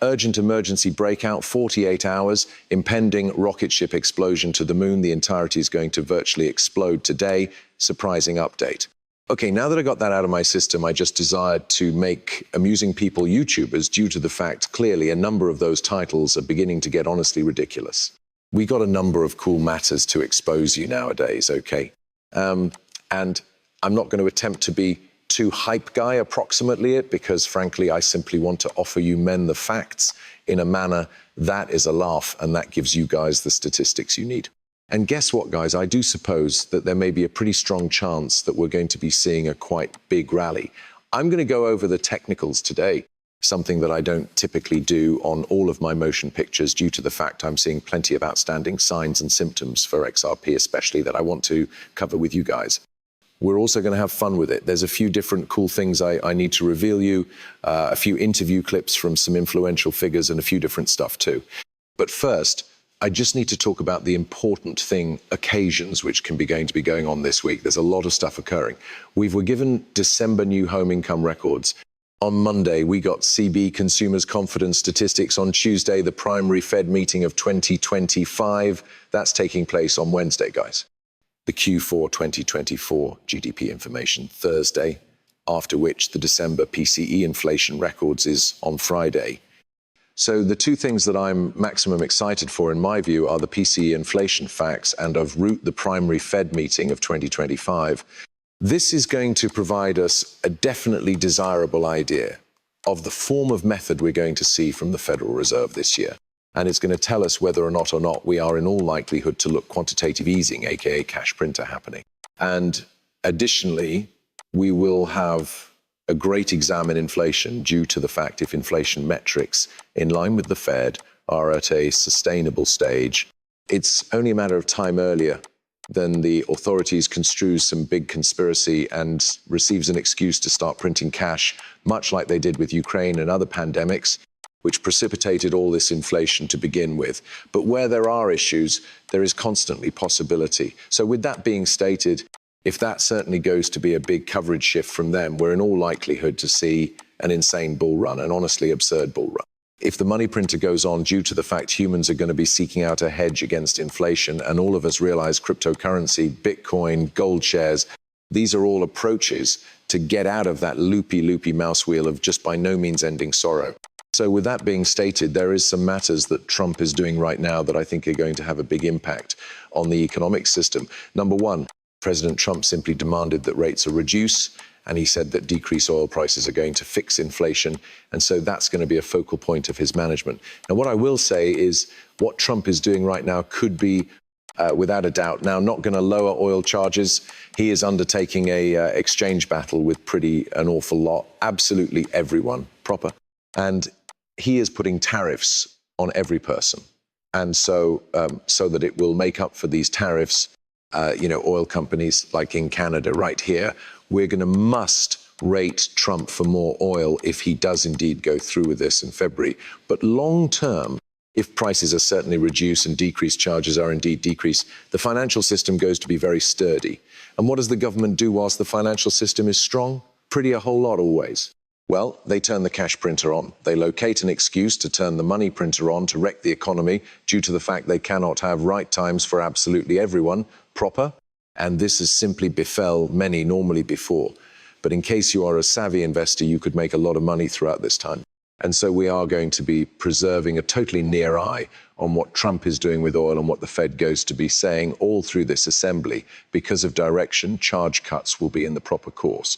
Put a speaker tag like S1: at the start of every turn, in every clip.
S1: Urgent emergency breakout, 48 hours, impending rocket ship explosion to the moon. The entirety is going to virtually explode today. Surprising update. Okay, now that I got that out of my system, I just desired to make amusing people YouTubers due to the fact, clearly, a number of those titles are beginning to get honestly ridiculous. We got a number of cool matters to expose you nowadays, okay? And I'm not going to attempt to be too hype guy approximately it, because frankly, I simply want to offer you men the facts in a manner that is a laugh, and that gives you guys the statistics you need. And guess what, guys? I do suppose that there may be a pretty strong chance that we're going to be seeing a quite big rally. I'm going to go over the technicals today, something that I don't typically do on all of my motion pictures due to the fact I'm seeing plenty of outstanding signs and symptoms for XRP especially that I want to cover with you guys. We're also going to have fun with it. There's a few different cool things I need to reveal you, a few interview clips from some influential figures and a few different stuff too. But first, I just need to talk about the important thing, occasions, which can be going to be going on this week. There's a lot of stuff occurring. We were given December new home income records. On Monday, we got CB consumers confidence statistics. On Tuesday, the primary Fed meeting of 2025. That's taking place on Wednesday, guys. The Q4 2024 GDP information Thursday, after which the December PCE inflation records is on Friday. So the two things that I'm maximum excited for, in my view, are the PCE inflation facts and of route the primary Fed meeting of 2025. This is going to provide us a definitely desirable idea of the form of method we're going to see from the Federal Reserve this year. And it's going to tell us whether or not we are in all likelihood to look quantitative easing, aka cash printer, happening. And additionally, we will have a great exam in inflation due to the fact if inflation metrics in line with the Fed are at a sustainable stage, it's only a matter of time earlier than the authorities construe some big conspiracy and receives an excuse to start printing cash, much like they did with Ukraine and other pandemics, which precipitated all this inflation to begin with. But where there are issues, there is constantly possibility. So with that being stated, if that certainly goes to be a big coverage shift from them, we're in all likelihood to see an insane bull run, an honestly absurd bull run. If the money printer goes on due to the fact humans are going to be seeking out a hedge against inflation, and all of us realize cryptocurrency, Bitcoin, gold shares, these are all approaches to get out of that loopy mouse wheel of just by no means ending sorrow. So with that being stated, there is some matters that Trump is doing right now that I think are going to have a big impact on the economic system. Number one, President Trump simply demanded that rates are reduced, and he said that decreased oil prices are going to fix inflation, and so that's going to be a focal point of his management. Now, what I will say is what Trump is doing right now could be, without a doubt, now not going to lower oil charges. He is undertaking a exchange battle with an awful lot, absolutely everyone, proper. And he is putting tariffs on every person. And so that it will make up for these tariffs, oil companies like in Canada right here, we're going to must rate Trump for more oil if he does indeed go through with this in February. But long term, if prices are certainly reduced and decreased charges are indeed decreased, the financial system goes to be very sturdy. And what does the government do whilst the financial system is strong? Pretty a whole lot always. Well, they turn the cash printer on. They locate an excuse to turn the money printer on to wreck the economy due to the fact they cannot have right times for absolutely everyone, proper. And this has simply befell many normally before. But in case you are a savvy investor, you could make a lot of money throughout this time. And so we are going to be preserving a totally near eye on what Trump is doing with oil and what the Fed goes to be saying all through this assembly. Because of direction, charge cuts will be in the proper course.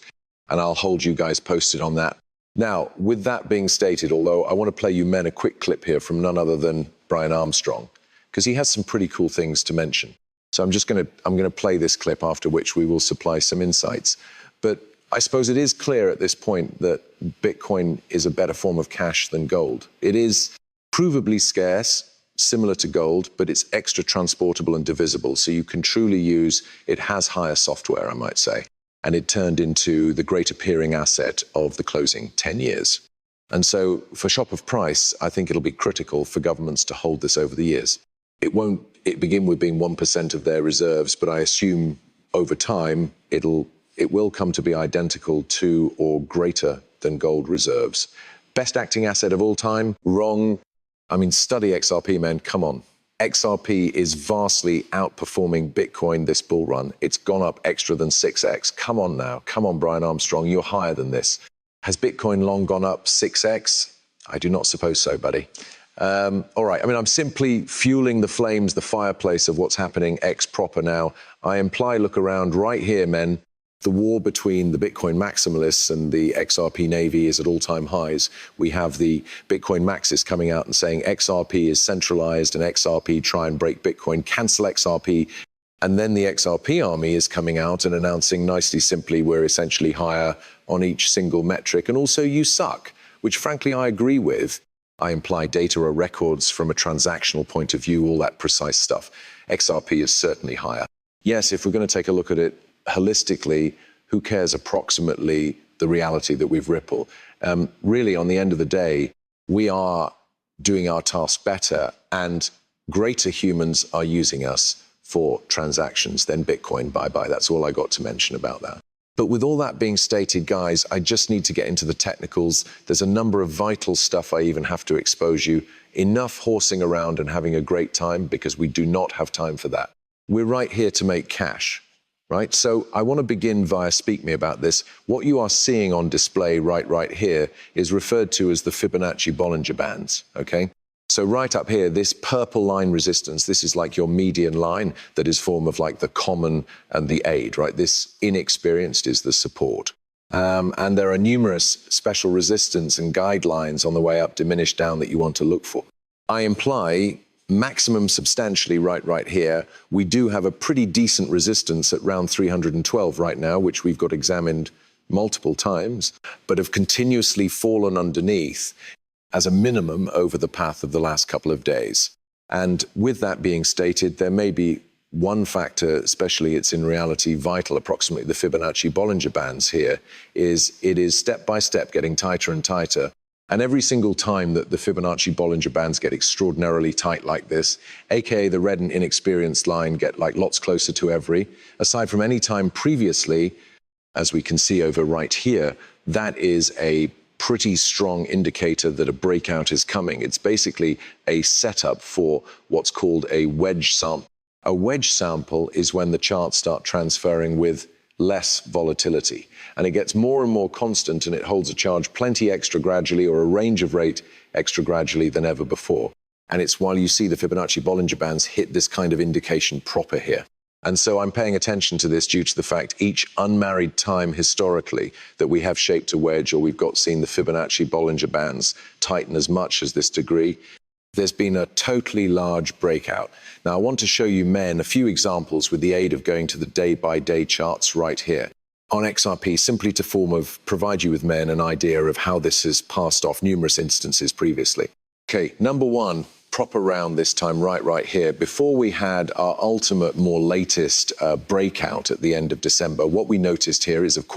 S1: And I'll hold you guys posted on that. Now, with that being stated, although I want to play you men a quick clip here from none other than Brian Armstrong, because he has some pretty cool things to mention. So I'm going to play this clip, after which we will supply some insights. But I suppose it is clear at this point that Bitcoin is a better form of cash than gold. It is provably scarce, similar to gold, but it's extra transportable and divisible. So you can truly use, it has higher software, I might say. And it turned into the great appearing asset of the closing 10 years. And so for shop of price, I think it'll be critical for governments to hold this over the years. It won't begin with being 1% of their reserves, but I assume over time it will come to be identical to or greater than gold reserves. Best acting asset of all time? Wrong. I mean, study XRP, man, come on. XRP is vastly outperforming Bitcoin this bull run. It's gone up extra than 6x. Come on now. Come on, Brian Armstrong, you're higher than this. Has Bitcoin long gone up 6x? I do not suppose so, buddy. All right, I mean, I'm simply fueling the flames, the fireplace of what's happening ex proper now. I imply, look around right here, men. The war between the Bitcoin maximalists and the XRP Navy is at all-time highs. We have the Bitcoin maxis coming out and saying XRP is centralized and XRP try and break Bitcoin, cancel XRP. And then the XRP army is coming out and announcing nicely simply we're essentially higher on each single metric. And also you suck, which frankly I agree with. I imply data or records from a transactional point of view, all that precise stuff. XRP is certainly higher. Yes, if we're going to take a look at it holistically, who cares approximately the reality that we've rippled? Really, on the end of the day, we are doing our task better and greater humans are using us for transactions than Bitcoin. Bye-bye. That's all I got to mention about that. But with all that being stated, guys, I just need to get into the technicals. There's a number of vital stuff I even have to expose you. Enough horsing around and having a great time because we do not have time for that. We're right here to make cash. Right? So I want to begin via Speak Me About this. What you are seeing on display right here is referred to as the Fibonacci Bollinger Bands, okay? So right up here, this purple line resistance, this is like your median line that is form of like the common and the aid, right? This inexperienced is the support. And there are numerous special resistance and guidelines on the way up, diminished down that you want to look for. I imply maximum substantially right here. We do have a pretty decent resistance at round 312 right now, which we've got examined multiple times, but have continuously fallen underneath as a minimum over the path of the last couple of days. And with that being stated, there may be one factor, especially it's in reality vital, approximately the Fibonacci Bollinger Bands here, is it is step by step getting tighter and tighter. And every single time that the Fibonacci Bollinger Bands get extraordinarily tight like this, aka the red and inexperienced line get like lots closer to every, aside from any time previously, as we can see over right here, that is a pretty strong indicator that a breakout is coming. It's basically a setup for what's called a wedge sample. A wedge sample is when the charts start transferring with less volatility. And it gets more and more constant and it holds a charge plenty extra gradually or a range of rate extra gradually than ever before. And it's while you see the Fibonacci Bollinger Bands hit this kind of indication proper here. And so I'm paying attention to this due to the fact each unmarried time historically that we have shaped a wedge or we've got seen the Fibonacci Bollinger Bands tighten as much as this degree, there's been a totally large breakout. Now, I want to show you, men, a few examples with the aid of going to the day-by-day charts right here on XRP, simply to provide you with, men, an idea of how this has passed off numerous instances previously. Okay, number one, proper round this time right here. Before we had our ultimate, more latest breakout at the end of December, what we noticed here is, of course,